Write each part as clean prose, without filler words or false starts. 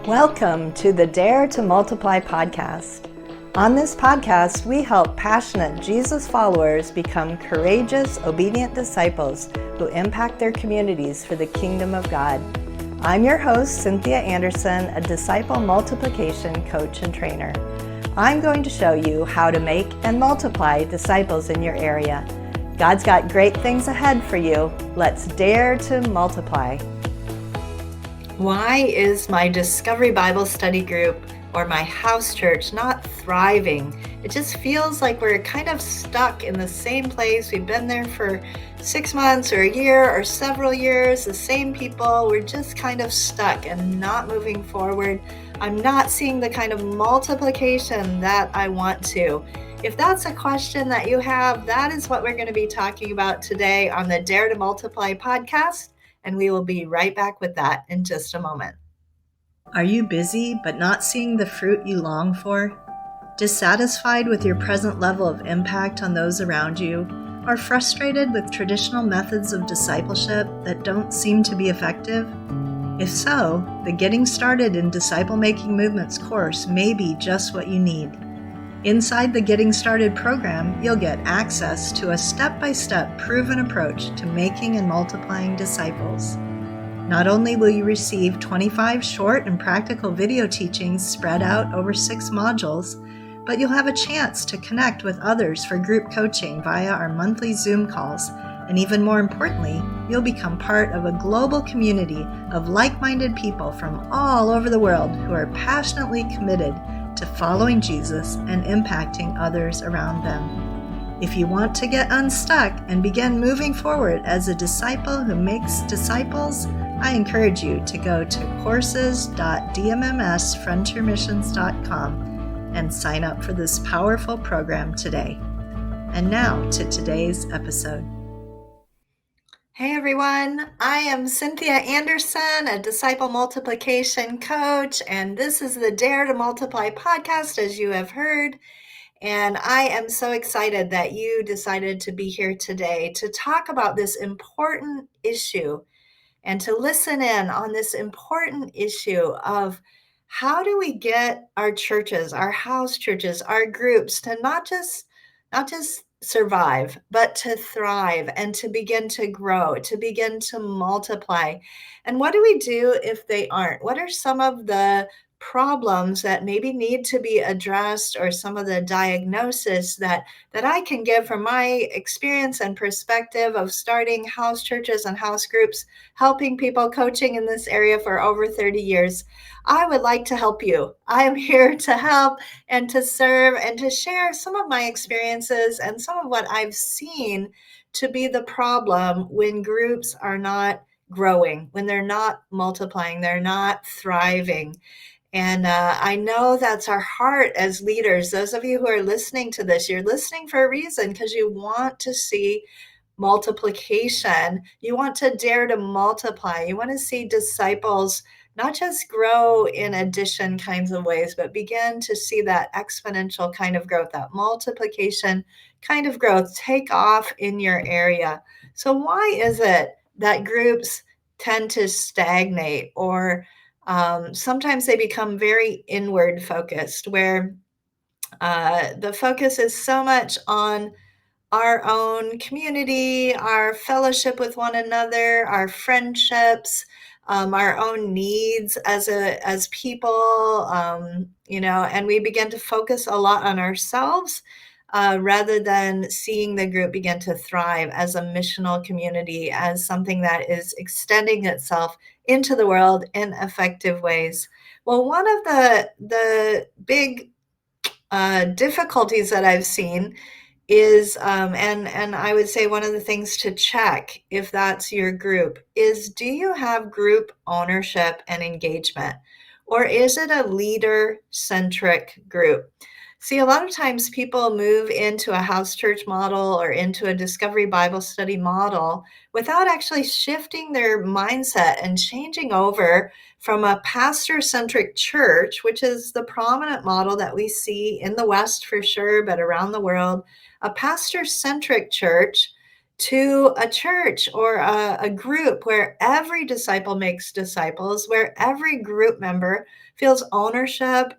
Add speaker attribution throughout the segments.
Speaker 1: Welcome to the Dare to Multiply podcast. On this podcast, we help passionate Jesus followers become courageous, obedient disciples who impact their communities for the kingdom of God. I'm your host, Cynthia Anderson, a disciple multiplication coach and trainer. I'm going to show you how to make and multiply disciples in your area. God's got great things ahead for you. Let's dare to multiply. Why is my Discovery Bible Study group or my house church not thriving? It just feels like we're kind of stuck in the same place. We've been there for 6 months or a year or several years, the same people. We're just kind of stuck and not moving forward. I'm not seeing the kind of multiplication that I want to. If that's a question that you have, that is what we're going to be talking about today on the Dare to Multiply podcast. And we will be right back with that in just a moment. Are you busy but not seeing the fruit you long for? Dissatisfied with your present level of impact on those around you? Or frustrated with traditional methods of discipleship that don't seem to be effective? If so, the Getting Started in Disciple Making Movements course may be just what you need. Inside the Getting Started program, you'll get access to a step-by-step proven approach to making and multiplying disciples. Not only will you receive 25 short and practical video teachings spread out over 6 modules, but you'll have a chance to connect with others for group coaching via our monthly Zoom calls. And even more importantly, you'll become part of a global community of like-minded people from all over the world who are passionately committed to following Jesus and impacting others around them. If you want to get unstuck and begin moving forward as a disciple who makes disciples, I encourage you to go to courses.dmmsfrontiermissions.com and sign up for this powerful program today. And now to today's episode. Hey everyone, I am Cynthia Anderson, a disciple multiplication coach, and this is the Dare to Multiply podcast, as you have heard. And I am so excited that you decided to be here today to talk about this important issue and to listen in on this important issue of how do we get our churches, our house churches, our groups to not just survive, but to thrive and to begin to grow, to begin to multiply. And what do we do if they aren't? What are some of the problems that maybe need to be addressed, or some of the diagnosis that I can give from my experience and perspective of starting house churches and house groups, helping people, coaching in this area for over 30 years. I would like to help you. I am here to help and to serve and to share some of my experiences and some of what I've seen to be the problem when groups are not growing, when they're not multiplying, they're not thriving. And I know that's our heart as leaders. Those of you who are listening to this, you're listening for a reason, because you want to see multiplication. You want to dare to multiply. You want to see disciples not just grow in addition kinds of ways, but begin to see that exponential kind of growth, that multiplication kind of growth take off in your area. So why is it that groups tend to stagnate, or sometimes they become very inward focused, where the focus is so much on our own community, our fellowship with one another, our friendships, our own needs as people, and we begin to focus a lot on ourselves rather than seeing the group begin to thrive as a missional community, as something that is extending itself into the world in effective ways. Well, one of the big difficulties that I've seen is, and I would say one of the things to check if that's your group is, do you have group ownership and engagement, or is it a leader-centric group? See, a lot of times people move into a house church model or into a Discovery Bible Study model without actually shifting their mindset and changing over from a pastor-centric church, which is the prominent model that we see in the West for sure, but around the world, a pastor-centric church to a church or a group where every disciple makes disciples, where every group member feels ownership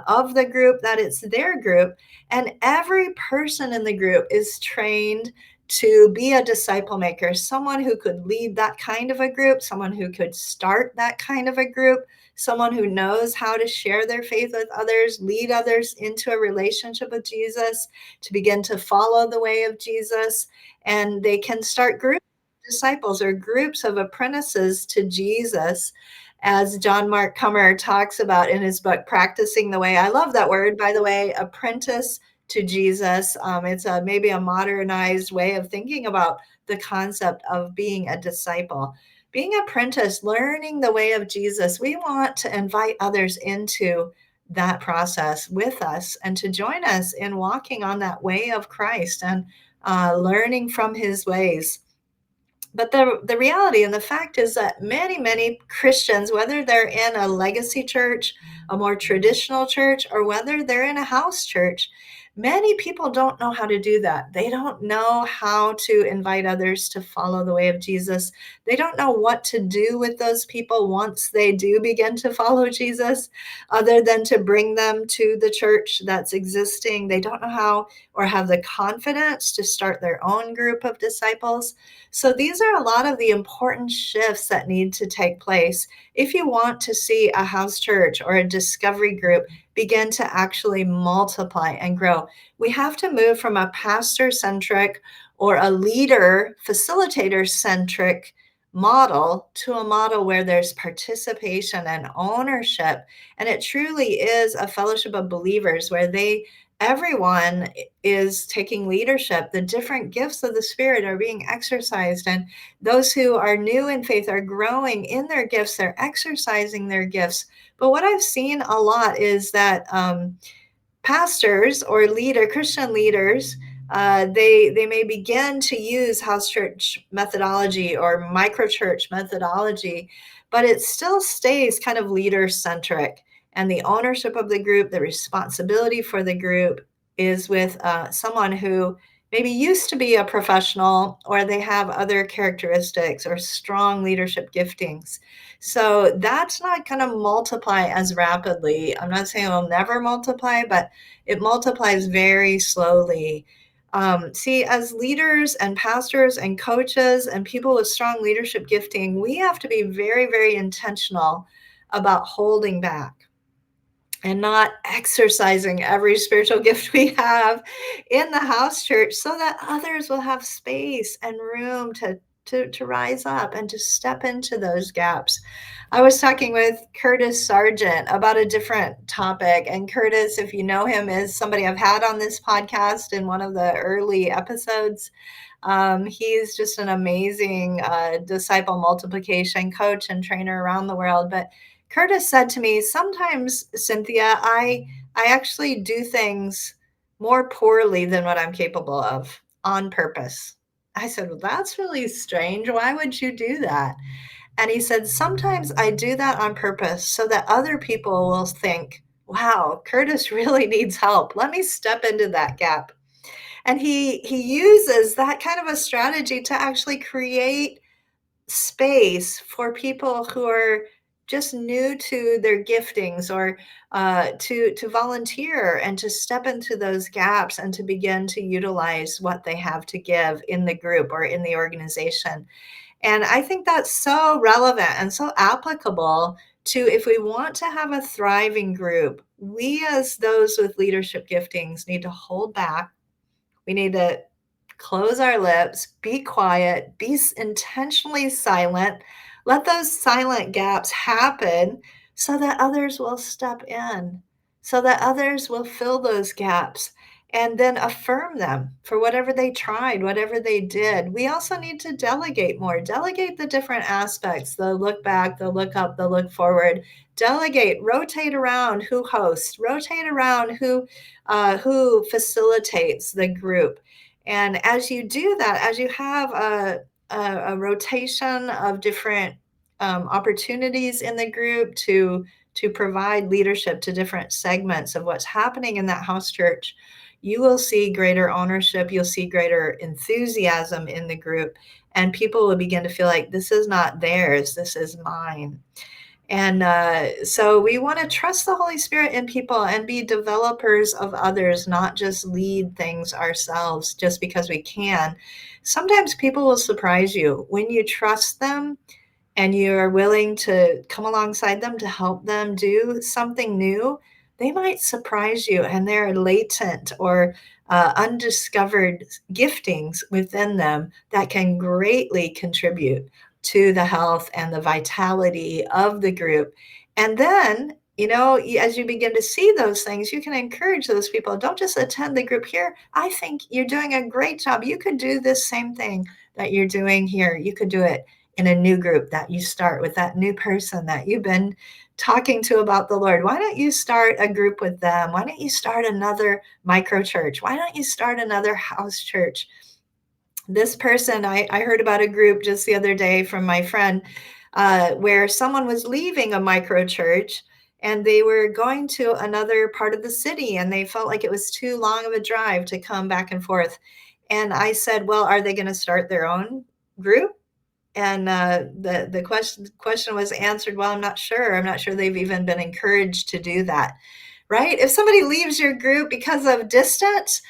Speaker 1: of the group, that it's their group, and every person in the group is trained to be a disciple maker, someone who could lead that kind of a group, someone who could start that kind of a group, someone who knows how to share their faith with others, lead others into a relationship with Jesus, to begin to follow the way of Jesus. And they can start groups of disciples or groups of apprentices to Jesus, as John Mark Comer talks about in his book, Practicing the Way. I love that word, by the way, apprentice to Jesus. It's maybe a modernized way of thinking about the concept of being a disciple. Being apprentice, learning the way of Jesus, we want to invite others into that process with us and to join us in walking on that way of Christ and learning from his ways. But the reality and the fact is that many Christians, whether they're in a legacy church, a more traditional church, or whether they're in a house church, many people don't know how to do that. They don't know how to invite others to follow the way of Jesus. They don't know what to do with those people once they do begin to follow Jesus, other than to bring them to the church that's existing. They don't know how or have the confidence to start their own group of disciples. So these are a lot of the important shifts that need to take place if you want to see a house church or a discovery group begin to actually multiply and grow. We have to move from a pastor centric or a leader facilitator centric model to a model where there's participation and ownership, and it truly is a fellowship of believers where everyone is taking leadership. The different gifts of the Spirit are being exercised, and those who are new in faith are growing in their gifts. They're exercising their gifts. But what I've seen a lot is that pastors or Christian leaders, they may begin to use house church methodology or microchurch methodology, but it still stays kind of leader centric. And the ownership of the group, the responsibility for the group is with someone who maybe used to be a professional, or they have other characteristics or strong leadership giftings. So that's not going to multiply as rapidly. I'm not saying it'll never multiply, but it multiplies very slowly. See, as leaders and pastors and coaches and people with strong leadership gifting, we have to be very intentional about holding back and not exercising every spiritual gift we have in the house church, so that others will have space and room to rise up and to step into those gaps. I was talking with Curtis Sargent about a different topic, and Curtis, if you know him, is somebody I've had on this podcast in one of the early episodes. He's just an amazing disciple multiplication coach and trainer around the world. But Curtis said to me, sometimes, Cynthia, I actually do things more poorly than what I'm capable of on purpose. I said, well, that's really strange. Why would you do that? And he said, sometimes I do that on purpose so that other people will think, wow, Curtis really needs help. Let me step into that gap. And he uses that kind of a strategy to actually create space for people who are just new to their giftings, or to volunteer and to step into those gaps and to begin to utilize what they have to give in the group or in the organization. And I think that's so relevant and so applicable to, if we want to have a thriving group, we as those with leadership giftings need to hold back. We need to close our lips, be quiet, be intentionally silent. Let those silent gaps happen so that others will step in, so that others will fill those gaps and then affirm them for whatever they tried, whatever they did. We also need to delegate more, delegate the different aspects, the look back, the look up, the look forward. Delegate, rotate around who hosts, rotate around who facilitates the group. And as you do that, as you have a rotation of different opportunities in the group to provide leadership to different segments of what's happening in that house church, you will see greater ownership. You'll see greater enthusiasm in the group, and people will begin to feel like this is not theirs, this is mine. And so we want to trust the Holy Spirit in people and be developers of others, not just lead things ourselves just because we can. Sometimes people will surprise you when you trust them and you are willing to come alongside them to help them do something new. They might surprise you, and there are latent or undiscovered giftings within them that can greatly contribute to the health and the vitality of the group. And then, as you begin to see those things, you can encourage those people. Don't just attend the group here. I think you're doing a great job. You could do this same thing that you're doing here. You could do it in a new group that you start with that new person that you've been talking to about the Lord. Why don't you start a group with them? Why don't you start another micro church? Why don't you start another house church? This person, I heard about a group just the other day from my friend where someone was leaving a micro church and they were going to another part of the city and they felt like it was too long of a drive to come back and forth. And I said, well, are they going to start their own group? And the question was answered, well, I'm not sure. I'm not sure they've even been encouraged to do that, right? If somebody leaves your group because of distance,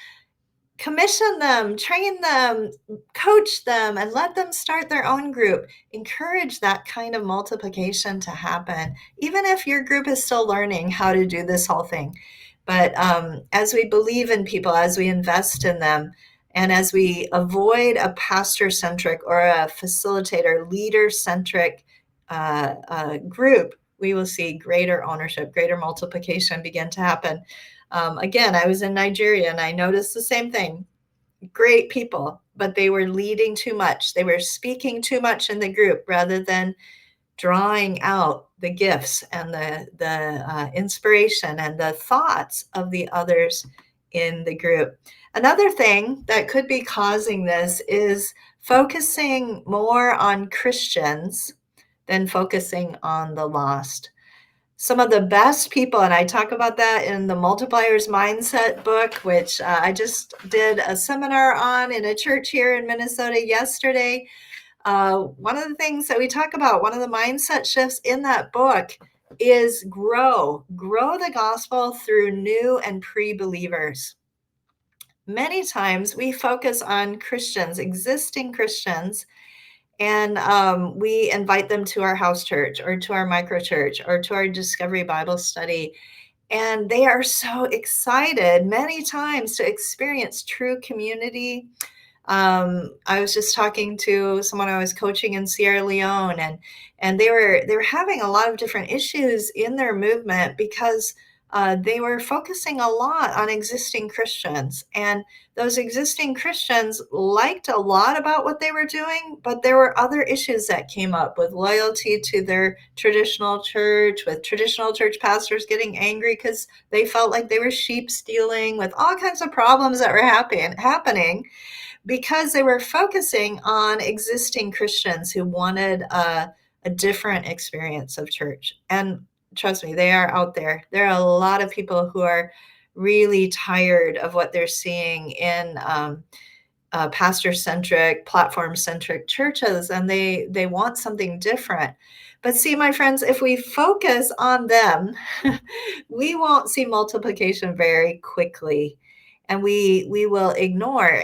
Speaker 1: commission them, train them, coach them, and let them start their own group. Encourage that kind of multiplication to happen, even if your group is still learning how to do this whole thing. But as we believe in people, as we invest in them, and as we avoid a pastor-centric or a facilitator, leader-centric group, we will see greater ownership, greater multiplication begin to happen. Again, I was in Nigeria and I noticed the same thing. Great people, but they were leading too much. They were speaking too much in the group rather than drawing out the gifts and the inspiration and the thoughts of the others in the group. Another thing that could be causing this is focusing more on Christians than focusing on the lost. Some of the best people, and I talk about that in the Multipliers Mindset book, which I just did a seminar on in a church here in Minnesota yesterday. One of the things that we talk about, one of the mindset shifts in that book is grow the gospel through new and pre-believers. Many times we focus on Christians, existing Christians, and we invite them to our house church or to our micro church or to our Discovery Bible study. And they are so excited many times to experience true community. I was just talking to someone I was coaching in Sierra Leone, and they were having a lot of different issues in their movement because they were focusing a lot on existing Christians, and those existing Christians liked a lot about what they were doing, but there were other issues that came up with loyalty to their traditional church, with traditional church pastors getting angry because they felt like they were sheep stealing, with all kinds of problems that were happening because they were focusing on existing Christians who wanted a different experience of church. And trust me, they are out there. There are a lot of people who are really tired of what they're seeing in pastor-centric, platform-centric churches, and they want something different. But see, my friends, if we focus on them, we won't see multiplication very quickly, and we will ignore.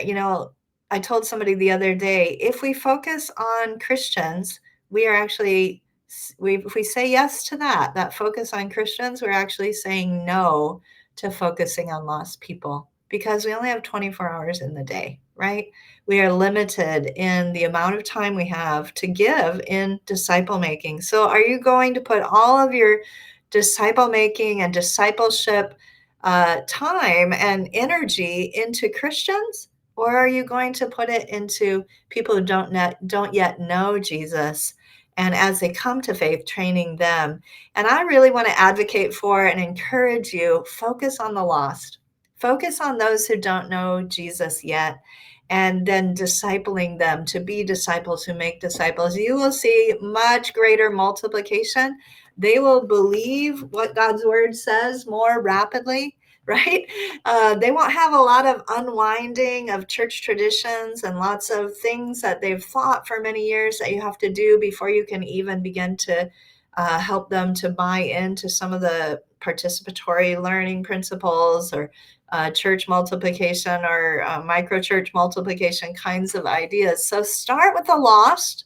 Speaker 1: I told somebody the other day, if we focus on Christians, we are actually, if we say yes to that focus on Christians, we're actually saying no to focusing on lost people, because we only have 24 hours in the day, right? We are limited in the amount of time we have to give in disciple making. So are you going to put all of your disciple making and discipleship time and energy into Christians? Or are you going to put it into people who don't yet know Jesus? And as they come to faith, training them. And I really want to advocate for and encourage you, focus on the lost. Focus on those who don't know Jesus yet, and then discipling them to be disciples who make disciples. You will see much greater multiplication. They will believe what God's word says more rapidly, right? They won't have a lot of unwinding of church traditions and lots of things that they've thought for many years that you have to do before you can even begin to help them to buy into some of the participatory learning principles or church multiplication or micro church multiplication kinds of ideas. So start with the lost.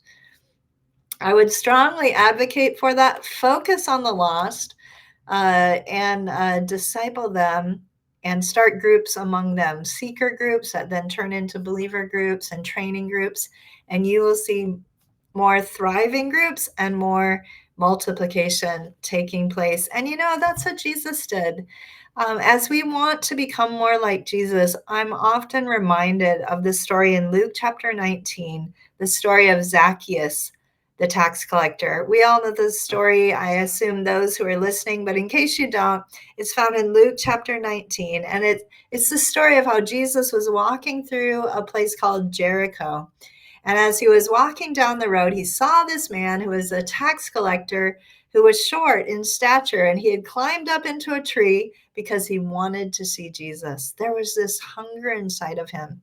Speaker 1: I would strongly advocate for that. Focus on the lost and disciple them and start groups among them, seeker groups that then turn into believer groups and training groups. And you will see more thriving groups and more multiplication taking place. And that's what Jesus did. As we want to become more like Jesus, I'm often reminded of the story in Luke chapter 19, the story of Zacchaeus, the tax collector. We all know this story. I assume those who are listening, but in case you don't, it's found in Luke chapter 19. And it's the story of how Jesus was walking through a place called Jericho. And as he was walking down the road, he saw this man who was a tax collector who was short in stature, and he had climbed up into a tree because he wanted to see Jesus. There was this hunger inside of him.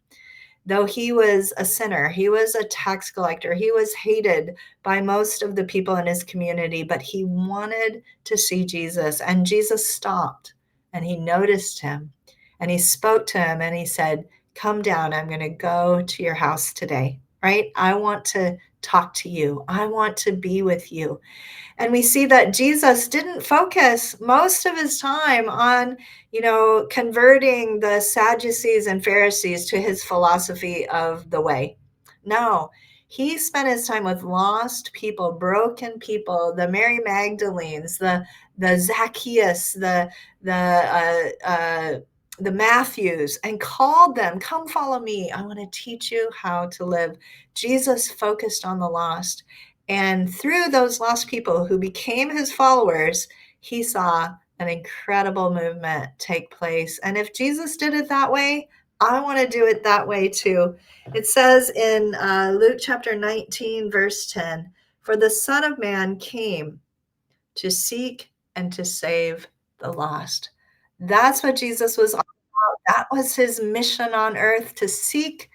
Speaker 1: Though he was a sinner, he was a tax collector, he was hated by most of the people in his community, but he wanted to see Jesus. And Jesus stopped and he noticed him and he spoke to him and he said, "Come down, I'm going to go to your house today, right? I want to talk to you. I want to be with you." And we see that Jesus didn't focus most of his time on, converting the Sadducees and Pharisees to his philosophy of the way. No, he spent his time with lost people, broken people, the Mary Magdalenes, the Zacchaeus, the Matthews, and called them, "Come follow me. I want to teach you how to live." Jesus focused on the lost. And through those lost people who became his followers, he saw an incredible movement take place. And if Jesus did it that way, I want to do it that way too. It says in Luke chapter 19, verse 10, "For the Son of Man came to seek and to save the lost." That's what Jesus was all about. That was his mission on earth, to seek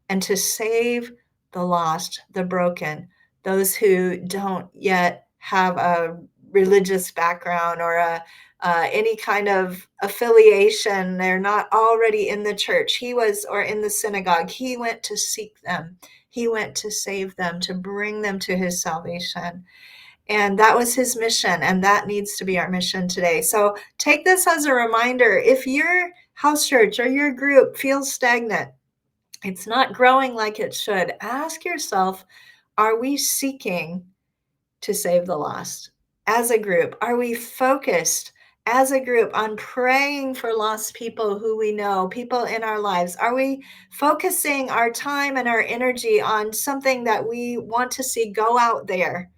Speaker 1: and to save the lost, the broken, those who don't yet have a religious background or any kind of affiliation. They're not already in the church. Or in the synagogue. He went to seek them. He went to save them, to bring them to his salvation. And that was his mission, and that needs to be our mission today. So take this as a reminder. If your house church or your group feels stagnant, it's not growing like it should, ask yourself, are we seeking to save the lost as a group? Are we focused as a group on praying for lost people who we know, people in our lives? Are we focusing our time and our energy on something that we want to see go out there?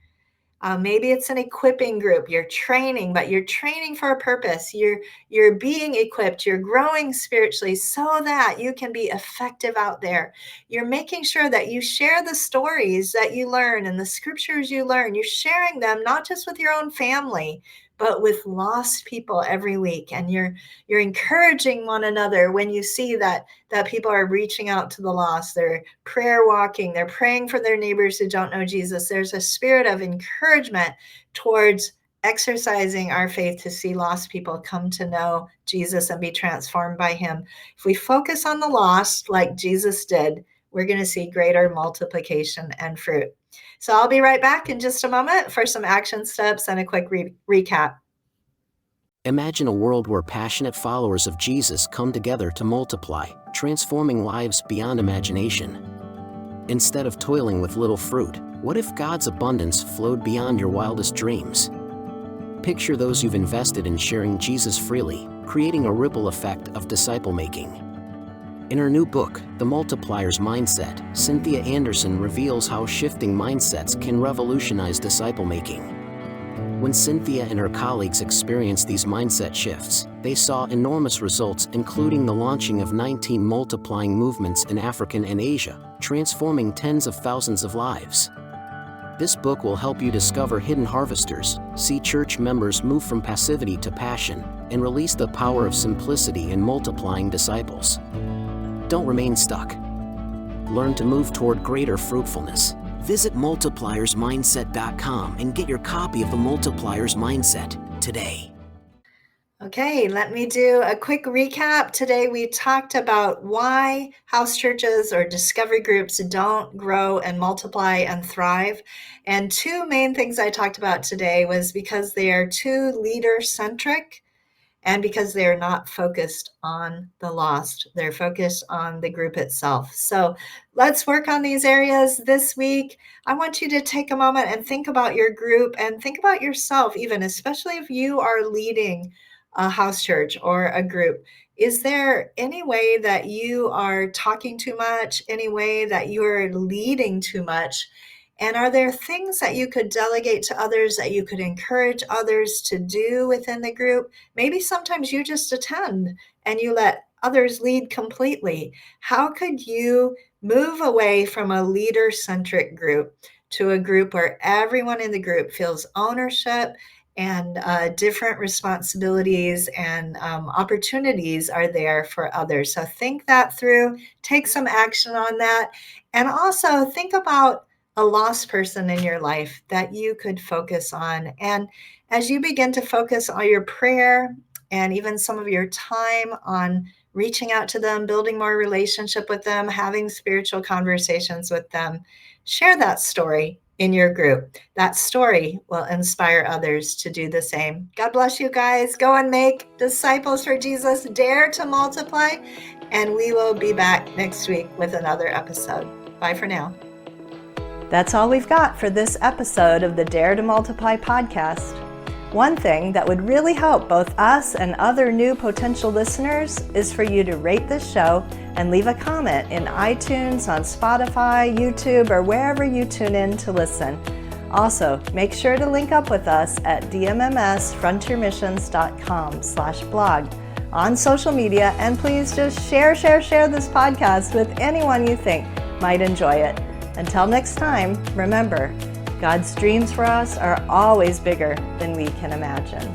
Speaker 1: Maybe it's an equipping group. You're training, but you're training for a purpose. You're being equipped. You're growing spiritually so that you can be effective out there. You're making sure that you share the stories that you learn and the scriptures you learn. You're sharing them not just with your own family, but with lost people every week. And you're encouraging one another when you see that people are reaching out to the lost. They're prayer walking. They're praying for their neighbors who don't know Jesus. There's a spirit of encouragement towards exercising our faith to see lost people come to know Jesus and be transformed by him. If we focus on the lost like Jesus did, we're going to see greater multiplication and fruit. So I'll be right back in just a moment for some action steps and a quick recap.
Speaker 2: Imagine a world where passionate followers of Jesus come together to multiply, transforming lives beyond imagination. Instead of toiling with little fruit, what if God's abundance flowed beyond your wildest dreams? Picture those you've invested in sharing Jesus freely, creating a ripple effect of disciple-making. In her new book, The Multiplier's Mindset, Cynthia Anderson reveals how shifting mindsets can revolutionize disciple-making. When Cynthia and her colleagues experienced these mindset shifts, they saw enormous results, including the launching of 19 multiplying movements in Africa and Asia, transforming tens of thousands of lives. This book will help you discover hidden harvesters, see church members move from passivity to passion, and release the power of simplicity in multiplying disciples. Don't remain stuck. Learn to move toward greater fruitfulness. Visit multipliersmindset.com and get your copy of the Multipliers Mindset today.
Speaker 1: Okay, let me do a quick recap. Today we talked about why house churches or discovery groups don't grow and multiply and thrive. And two main things I talked about today was because they are too leader-centric and because they're not focused on the lost. They're focused on the group itself. So let's work on these areas this week. I want you to take a moment and think about your group and think about yourself, even especially if you are leading a house church or a group. Is there any way that you are talking too much, any way that you are leading too much? And are there things that you could delegate to others, that you could encourage others to do within the group? Maybe sometimes you just attend and you let others lead completely. How could you move away from a leader-centric group to a group where everyone in the group feels ownership and different responsibilities and opportunities are there for others? So think that through, take some action on that, and also think about a lost person in your life that you could focus on. And as you begin to focus on your prayer and even some of your time on reaching out to them, building more relationship with them, having spiritual conversations with them, share that story in your group. That story will inspire others to do the same. God bless you guys. Go and make disciples for Jesus. Dare to multiply. And we will be back next week with another episode. Bye for now. That's all we've got for this episode of the Dare to Multiply podcast. One thing that would really help both us and other new potential listeners is for you to rate this show and leave a comment in iTunes, on Spotify, YouTube, or wherever you tune in to listen. Also, make sure to link up with us at dmmsfrontiermissions.com/blog on social media, and please just share this podcast with anyone you think might enjoy it. Until next time, remember, God's dreams for us are always bigger than we can imagine.